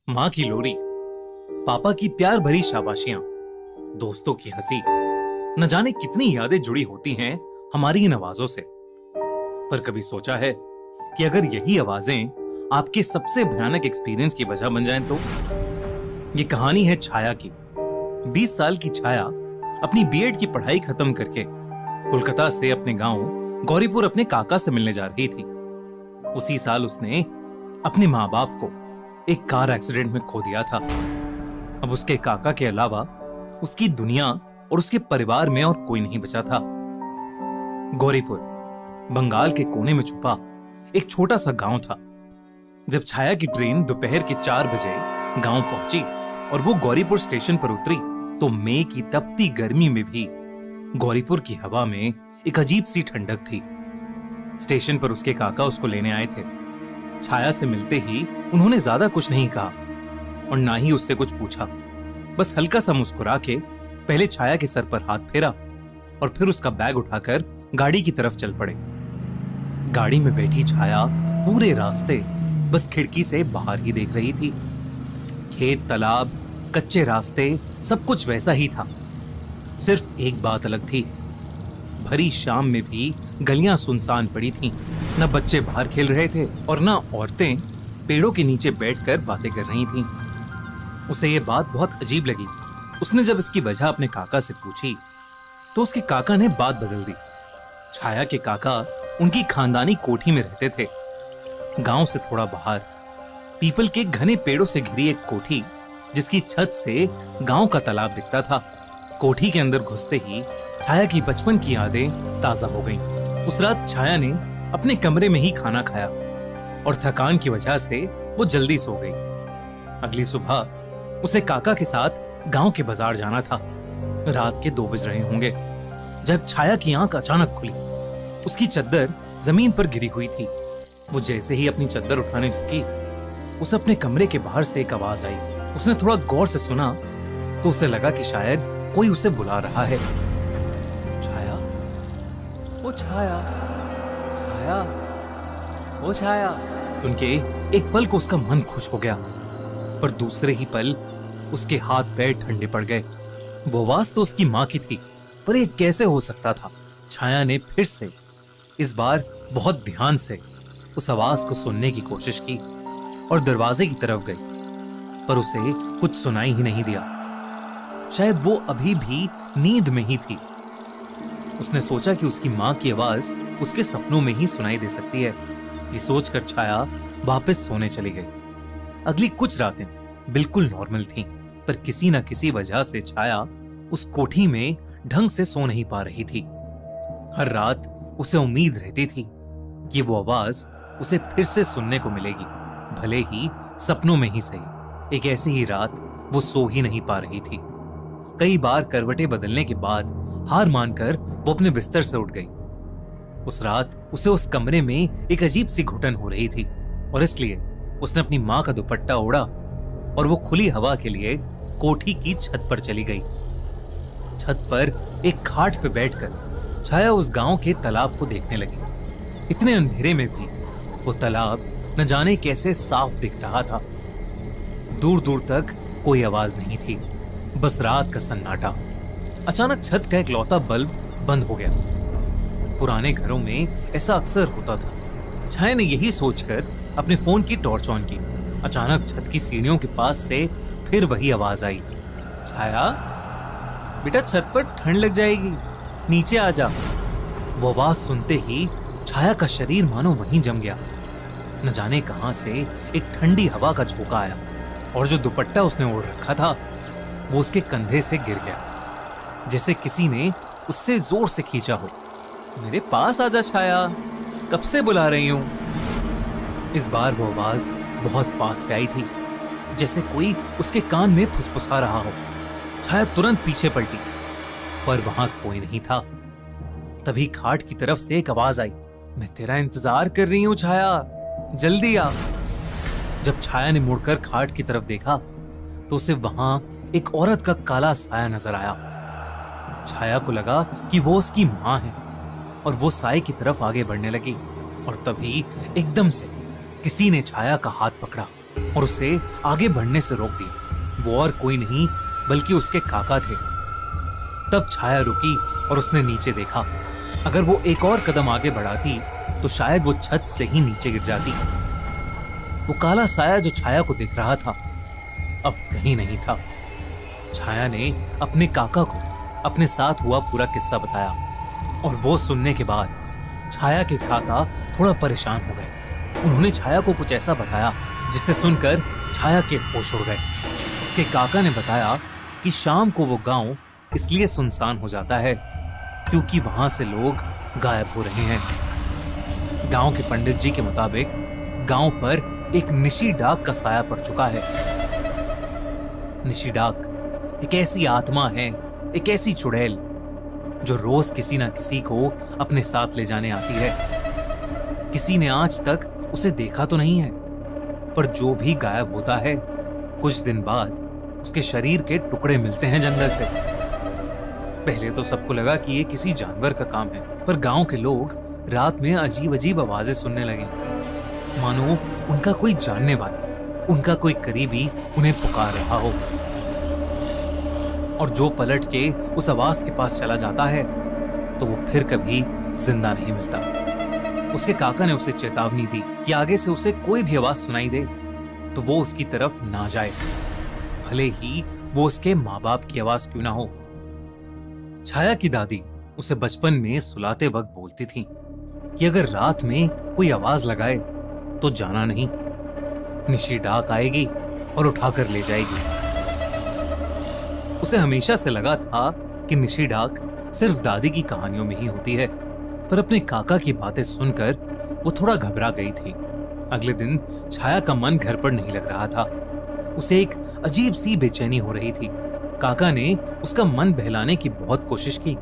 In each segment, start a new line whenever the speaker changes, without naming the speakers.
माँ की लोरी, पापा की प्यार भरी शाबाशियां, दोस्तों की हंसी, न जाने कितनी यादें जुड़ी होती हैं हमारी इन आवाजों से। पर कभी सोचा है कि अगर यही आवाजें आपके सबसे भयानक एक्सपीरियंस की वजह बन जाएं तो? ये कहानी है छाया की। 20 साल की छाया अपनी बीएड की पढ़ाई खत्म करके कोलकाता से अपने गांव गौरीपुर अपने काका से मिलने जा रही थी। उसी साल उसने अपने माँ बाप को एक कार एक्सीडेंट में खो दिया था। अब उसके काका के अलावा उसकी दुनिया और उसके परिवार में और कोई नहीं बचा था। गौरीपुर बंगाल के कोने में छुपा एक छोटा सा गांव था। जब छाया की ट्रेन दोपहर के 4 बजे गांव पहुंची और वो गौरीपुर स्टेशन पर उतरी तो मई की तपती गर्मी में भी गौरीपुर की हवा में एक अजीब सी ठंडक थी। स्टेशन पर उसके काका उसको लेने आए थे। छाया से मिलते ही उन्होंने ज्यादा कुछ नहीं कहा और ना ही उससे कुछ पूछा। बस हल्का सा मुस्कुरा के पहले छाया के सर पर हाथ फेरा और फिर उसका बैग उठाकर गाड़ी की तरफ चल पड़े। गाड़ी में बैठी छाया पूरे रास्ते बस खिड़की से बाहर ही देख रही थी। खेत, तालाब, कच्चे रास्ते, सब कुछ वैसा ही था। सिर्फ एक बात अलग थी। भरी शाम में भी गलियां सुनसान पड़ी थीं। न बच्चे बाहर खेल रहे थे और न औरतें पेड़ों के नीचे बैठकर बातें कर रही थीं। उसे ये बात बहुत अजीब लगी। उसने जब इसकी वजह अपने काका से पूछी तो उसके काका ने बात बदल दी। छाया के काका उनकी खानदानी कोठी में रहते थे। गांव से थोड़ा बाहर पीपल के घने पेड़ों से घिरी एक कोठी, जिसकी छत से गांव का तालाब दिखता था। कोठी के अंदर घुसते ही छाया की बचपन की यादें ताजा हो गईं। उस रात छाया ने अपने कमरे में ही खाना खाया और थकान की वजह से वो जल्दी सो गई। अगली सुबह उसे काका के साथ गांव के बाजार जाना था। रात के 2 बज रहे होंगे जब छाया की आंख अचानक खुली। उसकी चद्दर जमीन पर गिरी हुई थी। वो जैसे ही अपनी चद्दर उठाने झुकी, उसे अपने कमरे के बाहर से एक आवाज आई। उसने थोड़ा गौर से सुना तो उसे लगा कि शायद कोई उसे बुला रहा है। छाया, ओ छाया, छाया, ओ छाया। सुन के एक पल को उसका मन खुश हो गया, पर दूसरे ही पल उसके हाथ पैर ठंडे पड़ गए। वो आवाज तो उसकी माँ की थी, पर ये कैसे हो सकता था? छाया ने फिर से, इस बार बहुत ध्यान से उस आवाज को सुनने की कोशिश की और दरवाजे की तरफ गई, पर उसे कुछ सुनाई ही नहीं दिया। शायद वो अभी भी नींद में ही थी। उसने सोचा कि उसकी माँ की आवाज उसके सपनों में ही सुनाई दे सकती है। ये सोचकर छाया वापस सोने चली गई। अगली कुछ रातें बिल्कुल नॉर्मल थीं, पर किसी न किसी वजह से छाया उस कोठी में ढंग से सो नहीं पा रही थी। हर रात उसे उम्मीद रहती थी कि वो आवाज उसे फिर से सुनने को मिलेगी, भले ही सपनों में ही सही। एक ऐसी ही रात वो सो ही नहीं पा रही थी। कई बार करवटें बदलने के बाद हार मानकर वो अपने बिस्तर से उठ गई। उस रात उसे उस कमरे में एक अजीब सी घुटन हो रही थी और इसलिए उसने अपनी माँ का दुपट्टा ओढ़ा और वो खुली हवा के लिए कोठी की छत पर चली गई। छत पर एक खाट पे बैठकर छाया उस गांव के तालाब को देखने लगी। इतने अंधेरे में भी वो तालाब न जाने कैसे साफ दिख रहा था। दूर दूर तक कोई आवाज नहीं थी, बस रात का सन्नाटा। अचानक छत का इकलौता बल्ब बंद हो गया। पुराने घरों में ऐसा अक्सर होता था। छाया ने यही सोचकर अपने फोन की टॉर्च ऑन की। अचानक छत की सीढ़ियों के पास से फिर वही आवाज आई। छाया, बेटा छत पर ठंड लग जाएगी, नीचे आ जा। वो आवाज सुनते ही छाया का शरीर मानो वहीं जम गया। न जाने कहां से एक ठंडी हवा का झोंका आया और जो दुपट्टा उसने ओढ़ रखा था वो उसके कंधे से गिर गया, जैसे किसी ने उससे जोर से खींचा हो। मेरे पास आजा छाया, कब से बुला रही हूं। इस बार वो आवाज बहुत पास से आई थी, जैसे कोई उसके कान में फुसफुसा रहा हो। छाया तुरंत पीछे पलटी, पर वहां कोई नहीं था। तभी खाट की तरफ से एक आवाज आई, मैं तेरा इंतजार कर रही हूं छाया, जल्दी आ। जब छाया ने मुड़कर खाट की तरफ देखा तो उसे वहां एक औरत का काला साया नजर आया। छाया को लगा कि वो उसकी मां है और वो साए की तरफ आगे बढ़ने लगी और तभी एकदम से किसी ने छाया का हाथ पकड़ा और उसे आगे बढ़ने से रोक दिया। वो और कोई नहीं बल्कि उसके काका थे। तब छाया रुकी और उसने नीचे देखा। अगर वो एक और कदम आगे बढ़ाती तो शायद वो छत से ही नीचे गिर जाती। वो काला साया जो छाया को दिख रहा था अब कहीं नहीं था। छाया ने अपने काका को अपने साथ हुआ पूरा किस्सा बताया और वो सुनने के बाद छाया के काका थोड़ा परेशान हो गए। उन्होंने छाया को कुछ ऐसा बताया जिसे सुनकर छाया के होश उड़ गए। उसके काका ने बताया कि शाम को वो गांव इसलिए सुनसान हो जाता है क्योंकि वहां से लोग गायब हो रहे हैं। गांव के पंडित जी के मुताबिक गांव पर एक निशी डाक का साया पड़ चुका है। निशी डाक एक ऐसी आत्मा है, एक ऐसी चुड़ैल जो रोज किसी ना किसी को अपने साथ ले जाने आती है। किसी ने आज तक उसे देखा तो नहीं है, पर जो भी गायब होता है कुछ दिन बाद उसके शरीर के टुकड़े मिलते हैं जंगल से। पहले तो सबको लगा कि ये किसी जानवर का काम है, पर गांव के लोग रात में अजीब अजीब आवाजें सुनने लगे, मानो उनका कोई जानने वाला, उनका कोई करीबी उन्हें पुकार रहा हो। और जो पलट के उस आवाज के पास चला जाता है तो वो फिर कभी जिंदा नहीं मिलता। उसके काका ने उसे चेतावनी दी कि आगे से उसे कोई भी आवाज सुनाई दे तो वो उसकी तरफ ना जाए, भले ही वो उसके माँ बाप की आवाज क्यों ना हो। छाया की दादी उसे बचपन में सुलाते वक्त बोलती थी कि अगर रात में कोई आवाज लगाए तो जाना नहीं, निशी डाक आएगी और उठाकर ले जाएगी। उसे हमेशा से लगा था कि निशी डाक सिर्फ दादी की कहानियों में ही होती है, पर अपने काका की बातें सुनकर वो थोड़ा घबरा गई थी। अगले दिन छाया का मन घर पर नहीं लग रहा था। उसे एक अजीब सी बेचैनी हो रही थी। काका ने उसका मन बहलाने की बहुत कोशिश की,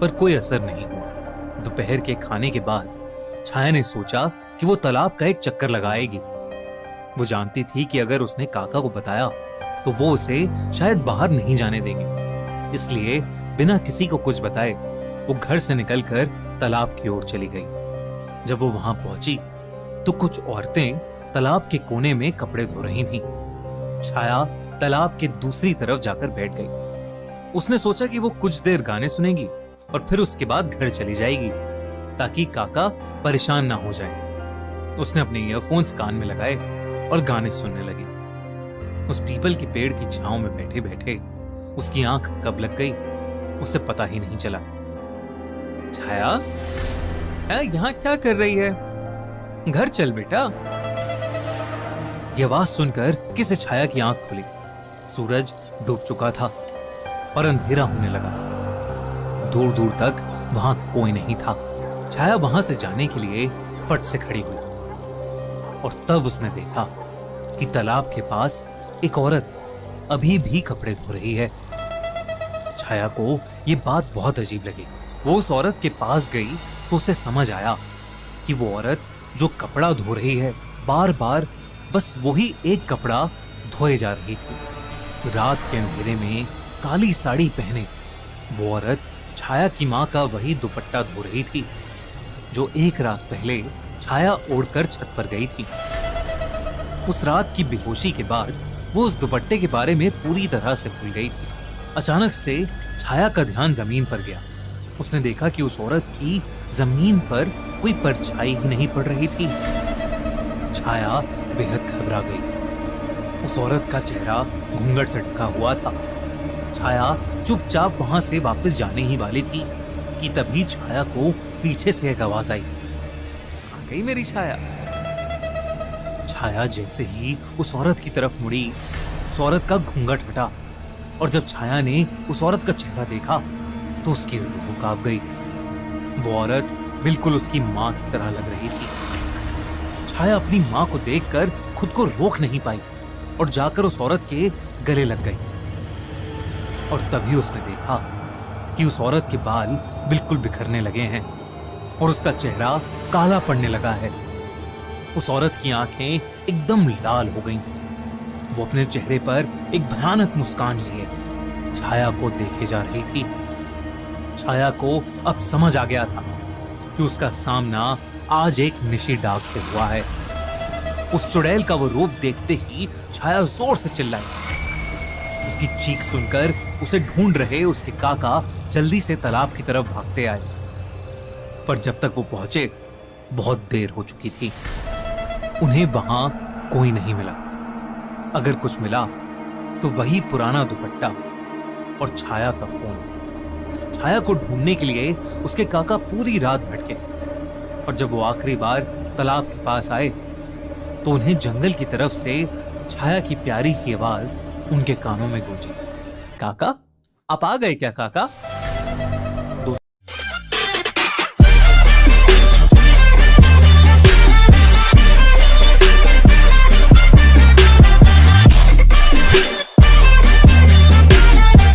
पर कोई असर नहीं हुआ। दोपहर के खाने के बाद छाया ने सोचा कि वो तालाब का एक चक्कर लगाएगी। वो जानती थी कि अगर उसने काका को बताया तो वो उसे शायद बाहर नहीं जाने देंगे, इसलिए बिना किसी को कुछ बताए वो घर से निकलकर तालाब की ओर चली गई। जब वो वहां पहुंची तो कुछ औरतें तालाब के कोने में कपड़े धो रही थीं। छाया तालाब के दूसरी तरफ जाकर बैठ गई। उसने सोचा कि वो कुछ देर गाने सुनेगी और फिर उसके बाद घर चली जाएगी ताकि काका परेशान ना हो जाए। उसने अपने ईयरफोन्स कान में लगाए और गाने सुनने लगी। उस पीपल के पेड़ की छांव में बैठे बैठे उसकी आंख कब लग गई उसे पता ही नहीं चला। छाया, यहाँ क्या कर रही है? घर चल बेटा। यह आवाज सुनकर किसी छाया की आंख खुली। सूरज डूब चुका था और अंधेरा होने लगा था। दूर दूर तक वहां कोई नहीं था। छाया वहां से जाने के लिए फट से खड़ी हुई और तब उसने देखा कि तालाब के पास एक औरत अभी भी कपड़े धो रही है। छाया को ये बात बहुत अजीब लगी। वो उस औरत के पास गई तो उसे समझ आया कि वो औरत जो कपड़ा धो रही है बार बार बस वही एक कपड़ा धोए जा रही थी। रात के अंधेरे में काली साड़ी पहने वो औरत छाया की माँ का वही दुपट्टा धो रही थी जो एक रात पहले छाया ओढ़कर छत पर गई थी। उस रात की बेहोशी के बाद वो उस दुपट्टे के बारे में पूरी तरह से भूल गई थी। अचानक से छाया का ध्यान जमीन पर गया। उसने देखा कि उस औरत की जमीन पर कोई परछाई ही नहीं पड़ रही थी। छाया बेहद घबरा गई। उस औरत का चेहरा घूंघट से ढका हुआ था। छाया चुपचाप वहां से वापस जाने ही वाली थी कि तभी छाया को पीछे से एक आवाज आई, आ गई मेरी छाया। छाया जैसे ही उस औरत की तरफ मुड़ी, उस औरत का घूंघट हटा और जब छाया ने उस औरत का चेहरा देखा तो उसकी रूह कांप गई। वो औरत बिल्कुल उसकी माँ की तरह लग रही थी। छाया अपनी माँ को देखकर खुद को रोक नहीं पाई और जाकर उस औरत के गले लग गई। और तभी उसने देखा कि उस औरत के बाल बिल्कुल बिखरने लगे हैं और उसका चेहरा काला पड़ने लगा है। उस औरत की आंखें एकदम लाल हो गईं। वो अपने चेहरे पर एक भयानक मुस्कान लिए छाया को देखे जा रही थी। छाया को अब समझ आ गया था कि उसका सामना आज एक निशी डाक से हुआ है। उस चुड़ैल का वो रूप देखते ही छाया जोर से चिल्लाई। उसकी चीख सुनकर उसे ढूंढ रहे उसके काका जल्दी से तालाब की तरफ भागते आए, पर जब तक वो पहुंचे बहुत देर हो चुकी थी। उन्हें वहां कोई नहीं मिला। अगर कुछ मिला तो वही पुराना दुपट्टा और छाया का फोन। छाया को ढूंढने के लिए उसके काका पूरी रात भटके, और जब वो आखिरी बार तालाब के पास आए तो उन्हें जंगल की तरफ से छाया की प्यारी सी आवाज उनके कानों में गूंजी। काका, आप आ गए क्या काका?